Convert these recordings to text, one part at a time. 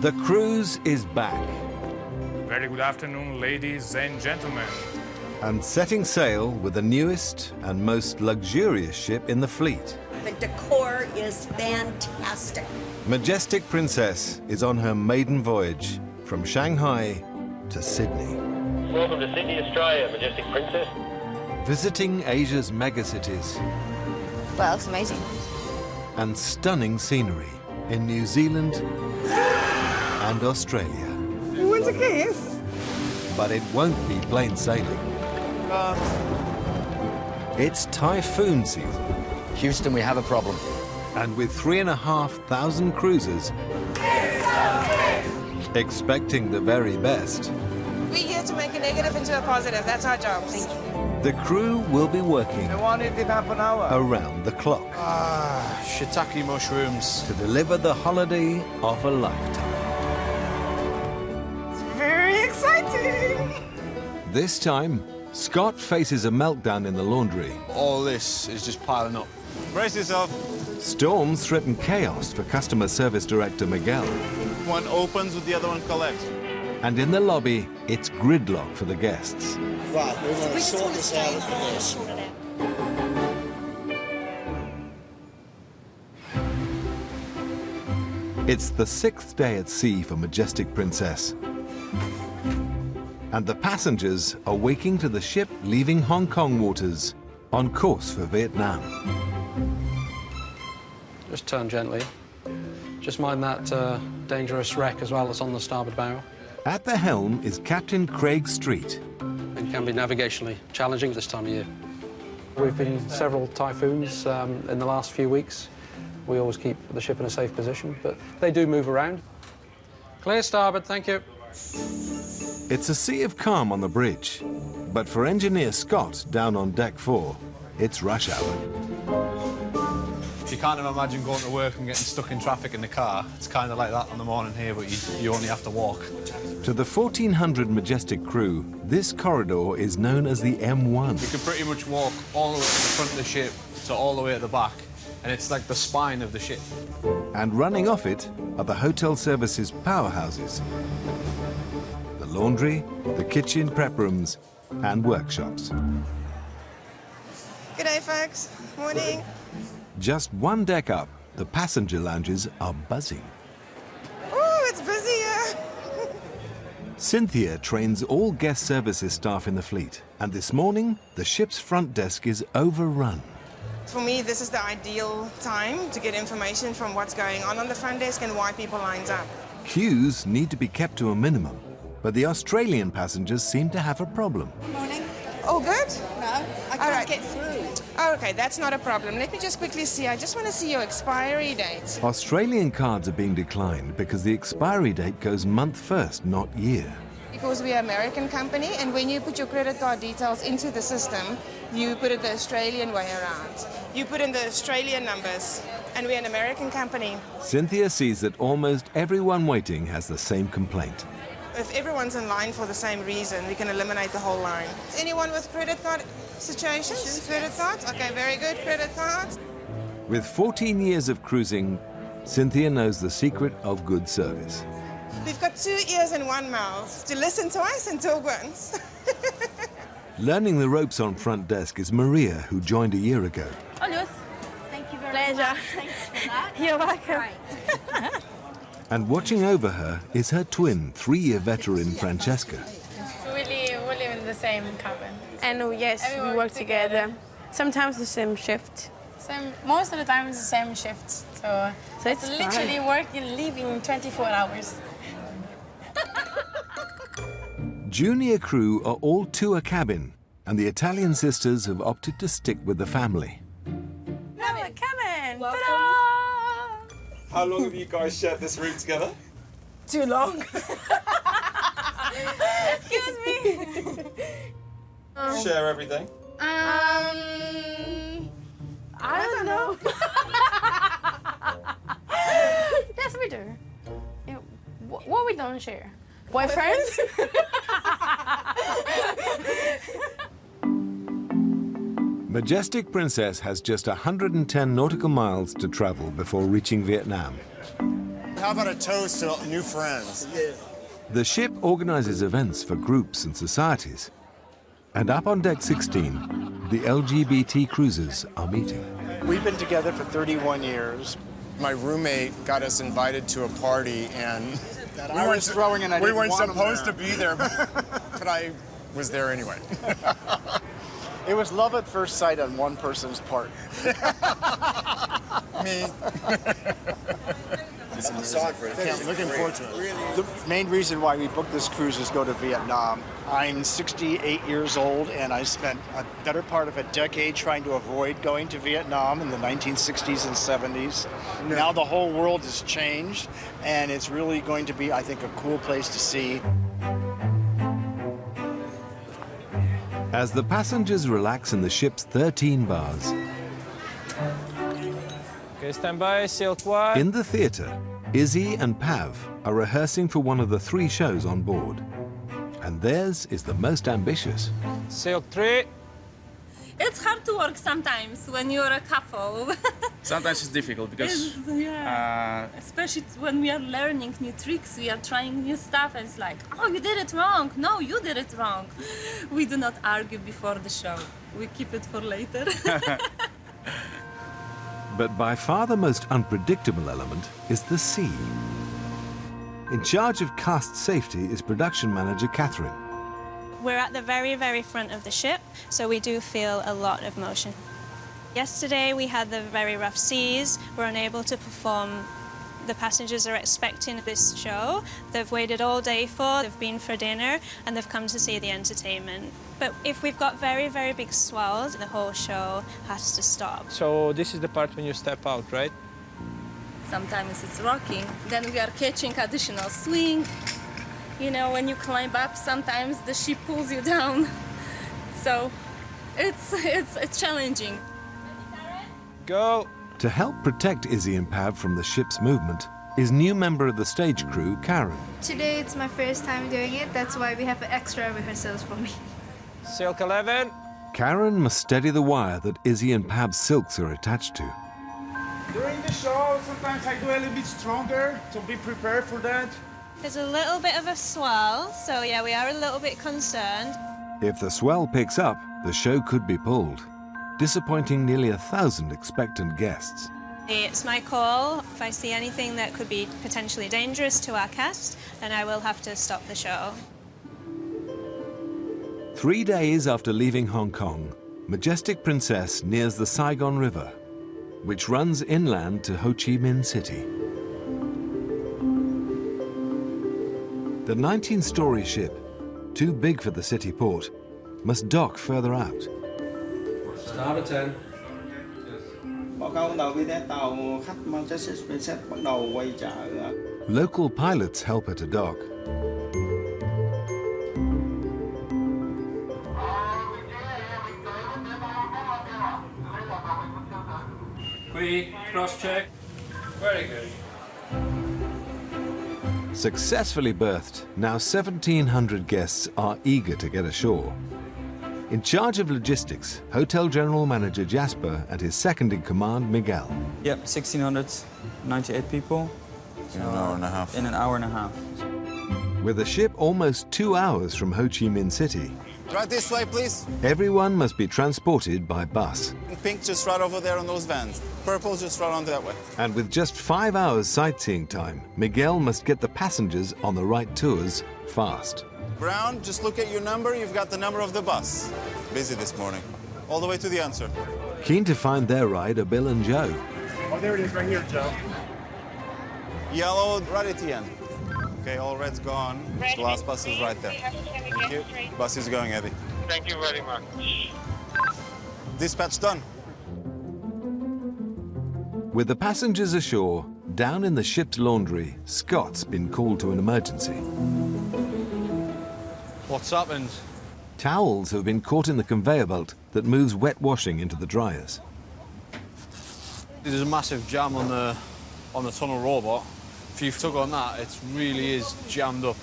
The cruise is back. Very good afternoon, ladies and gentlemen. And setting sail with the newest and most luxurious ship in the fleet. The decor is fantastic. Majestic Princess is on her maiden voyage from Shanghai to Sydney. Welcome to Sydney, Australia, Majestic Princess. Visiting Asia's megacities Well, it's amazing. and stunning scenery in New Zealand and Australia. You want a kiss? But it won't be plain sailing. It's typhoon season. Houston, we have a problem. And with 3,500 cruisers expecting the very best, We're here to make a negative into a positive. That's our job. Thank you. the crew will be working I want it in half an hour. around the clock Shiitake mushrooms. to deliver the holiday of a lifetime. Very exciting. This time, Scott faces a meltdown in the laundry. All this is just piling up. Brace yourself. Storms threaten chaos for customer service director Miguel. One opens with the other one collects. And in the lobby, it's gridlock for the guests. Right, we want to sort this out for this. It's the 6th day at sea for Majestic Princess. And the passengers are waking to the ship leaving Hong Kong waters on course for Vietnam. Just turn gently. Just mind that dangerous wreck as well that's on the starboard bow. At the helm is Captain Craig Street. It can be navigationally challenging this time of year. We've been in several typhoons in the last few weeks. We always keep the ship in a safe position, but they do move around. Clear starboard, thank you. It's a sea of calm on the bridge, but for engineer Scott down on deck 4, it's rush hour. You can't imagine going to work and getting stuck in traffic in the car. It's kind of like that on the morning here, but you only have to walk. To the 1,400 Majestic crew, this corridor is known as the M1. You can pretty much walk all the way to the front of the ship to all the way at the back, and it's like the spine of the ship. And running off it are the hotel services powerhouses. The laundry, the kitchen prep rooms, and workshops. Good day, folks. Morning. Just one deck up, the passenger lounges are buzzing. Oh, it's busy here. Cynthia trains all guest services staff in the fleet, and this morning, the ship's front desk is overrun. For me, this is the ideal time to get information from what's going on the front desk and why people lines up. Queues need to be kept to a minimum, but the Australian passengers seem to have a problem. Morning. All good? No, I All can't right. get through. Oh, okay, that's not a problem. Let me just quickly see. I just want to see your expiry date. Australian cards are being declined because the expiry date goes month first, not year. Because we're an American company, and when you put your credit card details into the system, you put it the Australian way around. You put in the Australian numbers, and we're an American company. Cynthia sees that almost everyone waiting has the same complaint. If everyone's in line for the same reason, we can eliminate the whole line. Is anyone with credit card situations? Credit cards? Okay, very good. Credit cards. With 14 years of cruising, Cynthia knows the secret of good service. We've got 2 ears and 1 mouth to listen twice and talk once. Learning the ropes on front desk is Maria, who joined a year ago. Oh, Lewis. Thank you very Pleasure. much. Thanks for that. You're welcome. Great. And watching over her is her twin, 3-year veteran Francesca. We live in the same cabin. And yes, And we work together. Sometimes the same shift. Most of the time it's the same shift. So it's literally working, leaving 24 hours. Junior crew are all to a cabin, and the Italian sisters have opted to stick with the family. Come in. How long have you guys shared this room together? Too long. Excuse me. Share everything? I don't know. Yes, we do. What we don't share? Boyfriends? Majestic Princess has just 110 nautical miles to travel before reaching Vietnam. How about a toast to new friends? The ship organizes events for groups and societies. And up on deck 16, the LGBT cruisers are meeting. We've been together for 31 years. My roommate got us invited to a party, and I was throwing and I we didn't weren't want 'em supposed to there. be there, but I was there anyway. It was love at first sight on one person's part. Me. Looking forward to it. The main reason why we booked this cruise is go to Vietnam. I'm 68 years old, and I spent a better part of a decade trying to avoid going to Vietnam in the 1960s and 70s. Now the whole world has changed, and it's really going to be, I think, a cool place to see. As the passengers relax in the ship's 13 bars, Okay, stand by, sail quiet. in the theatre, Izzy and Pav are rehearsing for one of the 3 shows on board. And theirs is the most ambitious. Sail 3. It's hard to work sometimes when you're a couple. Sometimes it's difficult because Especially when we are learning new tricks, we are trying new stuff, and it's like, oh, you did it wrong. No, you did it wrong. We do not argue before the show. We keep it for later. But by far the most unpredictable element is the sea. In charge of cast safety is production manager Catherine. We're at the very, very front of the ship, so we do feel a lot of motion. Yesterday we had the very rough seas. We're unable to perform. The passengers are expecting this show. They've waited all day for, they've been for dinner, and they've come to see the entertainment. But if we've got very, very big swells, the whole show has to stop. So this is the part when you step out, right? Sometimes it's rocking. Then we are catching additional swing. You know, when you climb up, sometimes the ship pulls you down. So it's challenging. Go. To help protect Izzy and Pav from the ship's movement is new member of the stage crew, Karen. Today it's my first time doing it, that's why we have extra rehearsals for me. Silk 11. Karen must steady the wire that Izzy and Pav's silks are attached to. During the show, sometimes I do a little bit stronger to be prepared for that. There's a little bit of a swell, so yeah, we are a little bit concerned. If the swell picks up, the show could be pulled, disappointing nearly 1,000 expectant guests. It's my call. If I see anything that could be potentially dangerous to our cast, then I will have to stop the show. 3 days after leaving Hong Kong, Majestic Princess nears the Saigon River, which runs inland to Ho Chi Minh City. The 19-story ship, too big for the city port, must dock further out. Start at 10. Local pilots help her to dock. Quick, cross-check. Very good. Successfully berthed, now 1,700 guests are eager to get ashore. In charge of logistics, Hotel General Manager Jasper and his second-in-command, Miguel. Yep, 1,698 people. In an hour and a half. In an hour and a half. With the ship almost 2 hours from Ho Chi Minh City, Right this way, please. everyone must be transported by bus. Pink, just right over there on those vans. Purple, just right on that way. And with just 5 hours sightseeing time, Miguel must get the passengers on the right tours fast. Brown, just look at your number. You've got the number of the bus. Busy this morning. All the way to the answer. Keen to find their ride are Bill and Joe. Oh, there it is, right here, Joe. Yellow, right at the end. Okay, all red's gone. The last bus is right there. Thank you. Bus is going, Eddie. Thank you very much. Dispatch done. With the passengers ashore, down in the ship's laundry, Scott's been called to an emergency. What's happened? Towels have been caught in the conveyor belt that moves wet washing into the dryers. There's a massive jam on the tunnel robot. If you tug on that, it really is jammed up.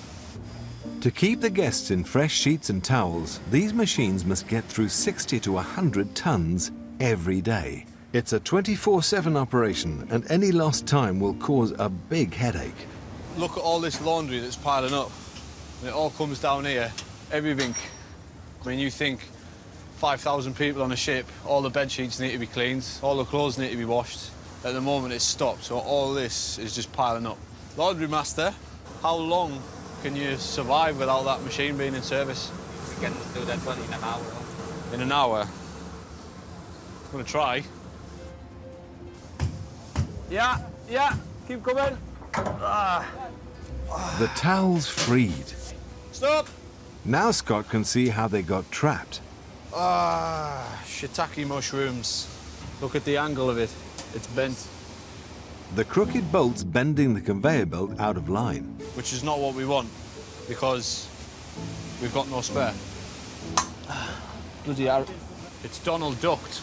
To keep the guests in fresh sheets and towels, these machines must get through 60 to 100 tons every day. It's a 24/7 operation, and any lost time will cause a big headache. Look at all this laundry that's piling up. And it all comes down here, everything. I mean, you think 5,000 people on a ship, all the bed sheets need to be cleaned, all the clothes need to be washed. At the moment, it's stopped, so all this is just piling up. Laundry master, how long can you survive without that machine being in service? We can do that one in an hour. In an hour? I'm gonna try. Yeah, keep coming. The towel's freed. Stop! Now Scott can see how they got trapped. Shiitake mushrooms. Look at the angle of it. It's bent. The crooked bolt's bending the conveyor belt out of line. Which is not what we want, because we've got no spare. Bloody arrow. It's Donald ducked.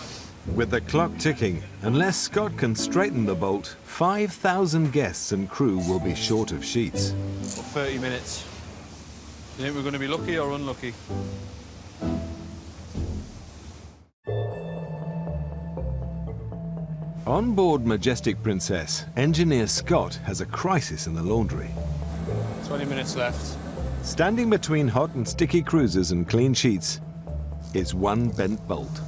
With the clock ticking, unless Scott can straighten the bolt, 5,000 guests and crew will be short of sheets. For 30 minutes. You think we're going to be lucky or unlucky? On board Majestic Princess, engineer Scott has a crisis in the laundry. 20 minutes left. Standing between hot and sticky cruisers and clean sheets is one bent bolt.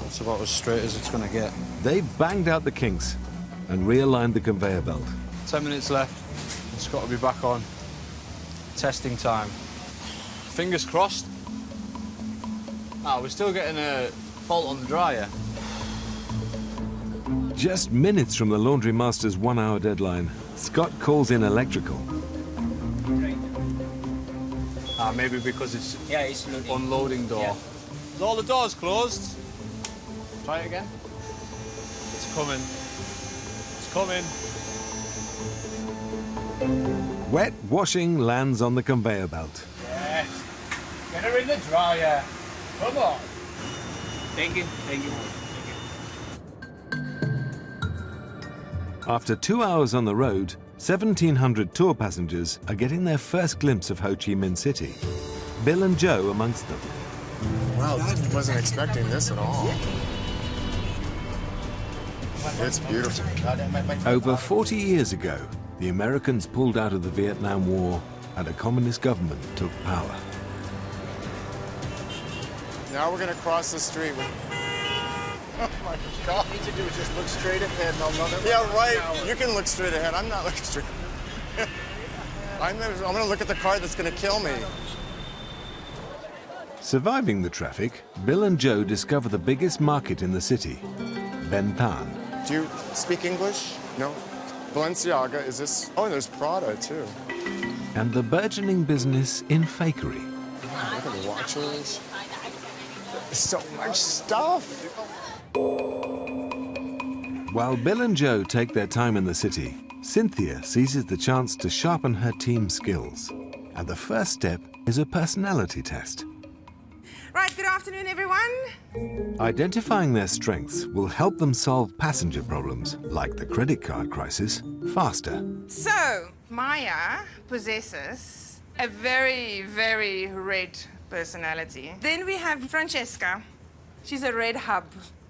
That's about as straight as it's going to get. They've banged out the kinks and realigned the conveyor belt. 10 minutes left. It's got to be back on. Testing time. Fingers crossed. We're still getting a fault on the dryer. Just minutes from the laundry master's 1-hour deadline, Scott calls in electrical. Maybe because it's it's unloading door. Yeah. Is all the doors closed? Try it again. It's coming. It's coming. Wet washing lands on the conveyor belt. Yes. Get her in the dryer. Come on. Thank you. Thank you. After 2 hours on the road, 1,700 tour passengers are getting their first glimpse of Ho Chi Minh City. Bill and Joe amongst them. Wow, I wasn't expecting this at all. It's beautiful. Over 40 years ago, the Americans pulled out of the Vietnam War and a communist government took power. Now we're going to cross the street. Oh my God. All you need to do is just look straight ahead and I'll know that. Yeah, right. You can look straight ahead. I'm not looking straight. I'm going to look at the car that's going to kill me. Surviving the traffic, Bill and Joe discover the biggest market in the city, Ben Thanh. Do you speak English? No? Balenciaga, is this? Oh, and there's Prada, too. And the burgeoning business in fakery. Look at the watches. So much stuff. While Bill and Joe take their time in the city, Cynthia seizes the chance to sharpen her team skills. And the first step is a personality test. Right, good afternoon, everyone. Identifying their strengths will help them solve passenger problems, like the credit card crisis, faster. So, Maya possesses a very, very red personality. Then we have Francesca. She's a red hub.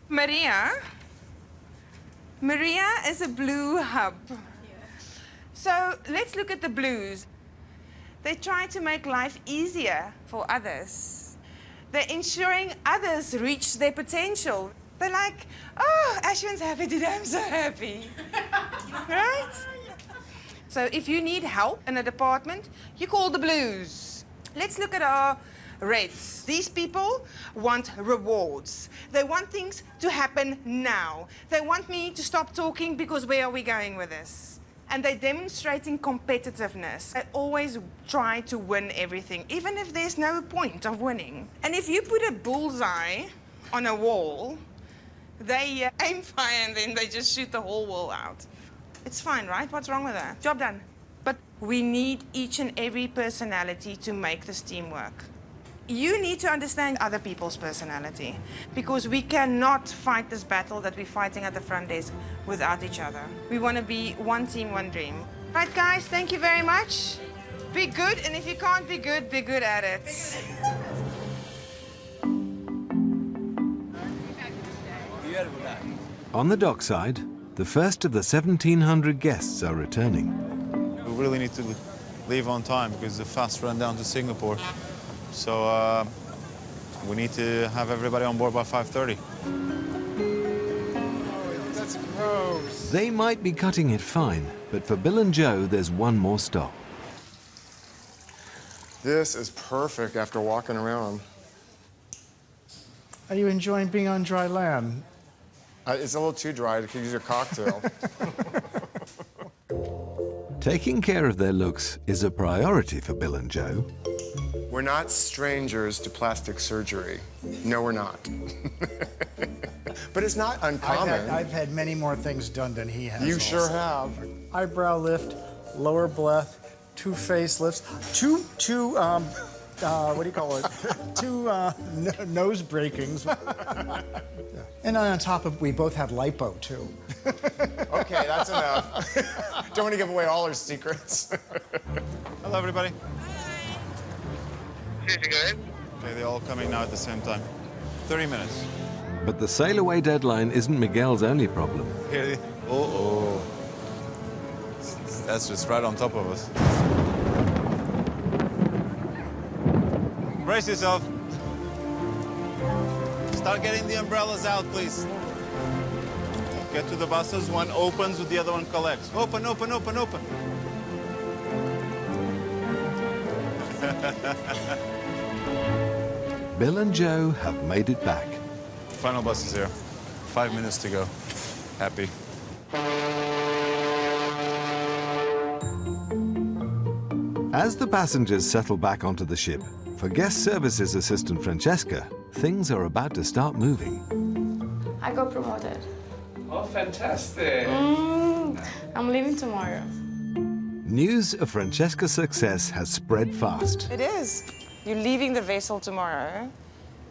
Maria is a blue hub. So let's look at the blues. They try to make life easier for others. They're ensuring others reach their potential. They're like, oh, Ashwin's happy today, I'm so happy. Right? So if you need help in a department, you call the blues. Let's look at our reds. These people want rewards. They want things to happen now. They want me to stop talking because where are we going with this? And they're demonstrating competitiveness. They always try to win everything, even if there's no point of winning. And if you put a bullseye on a wall, they aim fire and then they just shoot the whole wall out. It's fine, right? What's wrong with that? Job done. But we need each and every personality to make this team work. You need to understand other people's personality because we cannot fight this battle that we're fighting at the front desk without each other. We want to be one team, one dream. Right, guys, thank you very much. Be good, and if you can't be good at it. On the dockside, the first of the 1,700 guests are returning. We really need to leave on time because the fast run down to Singapore. So we need to have everybody on board by 5:30. That's gross. They might be cutting it fine, but for Bill and Joe, there's one more stop. This is perfect after walking around. Are you enjoying being on dry land? It's a little too dry. You could use your cocktail. Taking care of their looks is a priority for Bill and Joe. We're not strangers to plastic surgery. No, we're not. But it's not uncommon. I've had many more things done than he has. You sure also. have. Eyebrow lift, lower breath, 2 facelifts, two what do you call it? 2 nose breakings. And on top of, we both had lipo, too. Okay, that's enough. Don't want to give away all our secrets. Hello, everybody. Okay, they're all coming now at the same time. 30 minutes. But the sail away deadline isn't Miguel's only problem. Here, oh. That's just right on top of us. Brace yourself. Start getting the umbrellas out, please. Get to the buses. One opens, the other one collects. Open, open, open, open. Bill and Joe have made it back. Final bus is here. 5 minutes to go. Happy. As the passengers settle back onto the ship, for guest services assistant Francesca, things are about to start moving. I got promoted. Oh, fantastic. I'm leaving tomorrow. News of Francesca's success has spread fast. It is. You're leaving the vessel tomorrow.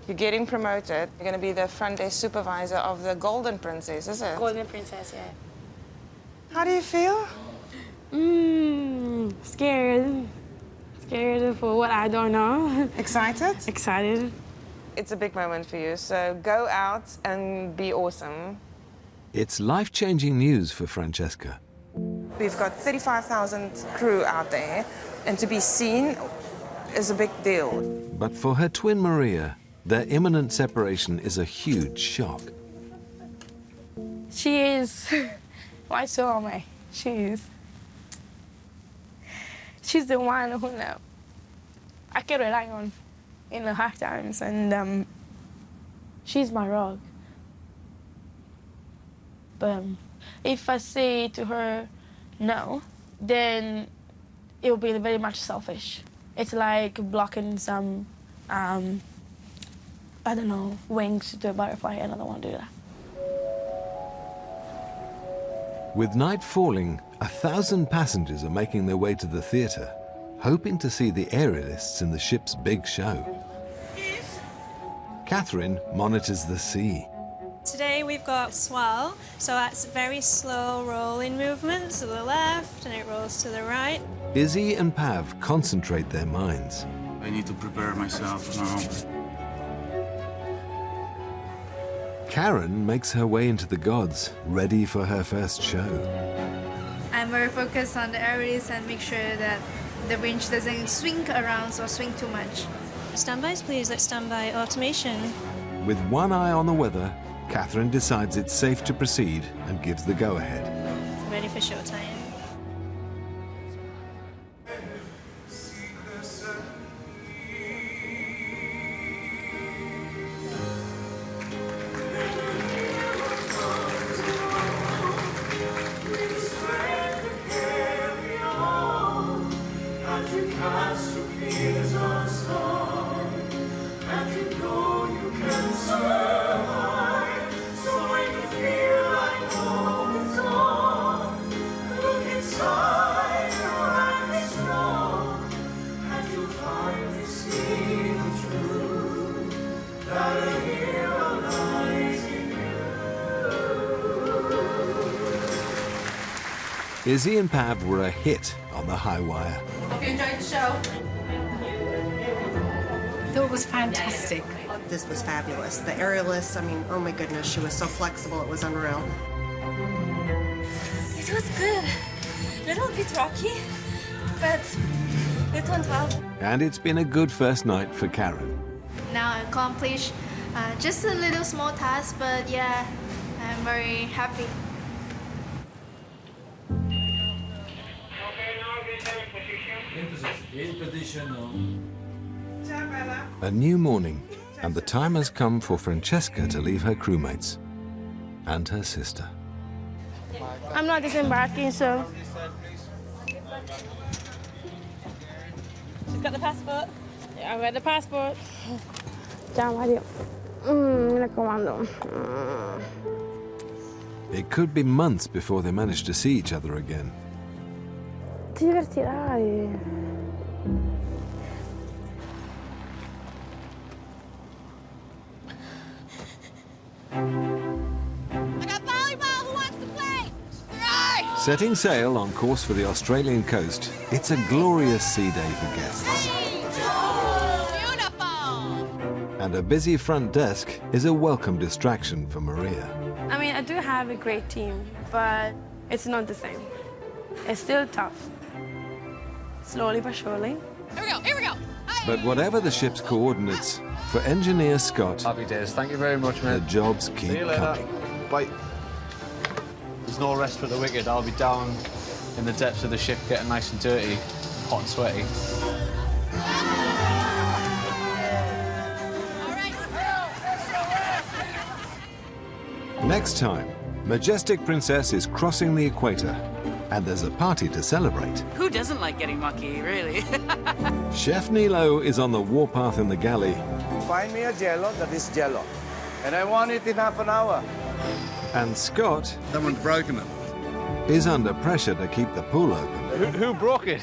You're getting promoted. You're going to be the front desk supervisor of the Golden Princess, is it? Golden Princess, yeah. How do you feel? Scared. Scared for what I don't know. Excited? Excited. It's a big moment for you, so go out and be awesome. It's life-changing news for Francesca. We've got 35,000 crew out there, and to be seen is a big deal. But for her twin Maria, their imminent separation is a huge shock. She is my soulmate. She's the one who I can rely on in the hard times, and she's my rock. But if I say to her no, then it will be very much selfish. It's like blocking some, I don't know, wings to a butterfly, and I don't want to do that. With night falling, 1,000 passengers are making their way to the theatre, hoping to see the aerialists in the ship's big show. Catherine monitors the sea. Today we've got swell, so that's very slow rolling movements to the left and it rolls to the right. Izzy and Pav concentrate their minds. I need to prepare myself now. Karen makes her way into the gods, ready for her first show. I'm very focused on the aerials and make sure that the winch doesn't swing around or swing too much. Standbys, please. Let's stand by automation. With one eye on the weather, Catherine decides it's safe to proceed and gives the go-ahead. Ready for showtime. Izzy and Pav were a hit on the high wire. Hope you enjoyed the show. I thought it was fantastic. This was fabulous. The aerialist, I mean, oh my goodness, she was so flexible, it was unreal. It was good. A little bit rocky, but it went well. And it's been a good first night for Karen. Now I accomplished just a little small task, but yeah, I'm very happy. A new morning, and the time has come for Francesca to leave her crewmates and her sister. I'm not disembarking, so... She's got the passport. Yeah, I've got the passport. Ciao, Mario. Mi raccomando. It could be months before they manage to see each other again. Ti divertirai. Setting sail on course for the Australian coast, it's a glorious sea day for guests. And a busy front desk is a welcome distraction for Maria. I mean, I do have a great team, but it's not the same. It's still tough. Slowly but surely. Here we go, here we go. But whatever the ship's coordinates, for engineer Scott, Happy days. Thank you very much, mate. the jobs keep See you later. coming. Bye. There's no rest for the wicked. I'll be down in the depths of the ship getting nice and dirty, hot and sweaty. Next time, Majestic Princess is crossing the equator, and there's a party to celebrate. Who doesn't like getting mucky, really? Chef Nilo is on the warpath in the galley, Find me a jello that is jello. And I want it in half an hour. and Scott Someone's broken it. is under pressure to keep the pool open. Who broke it?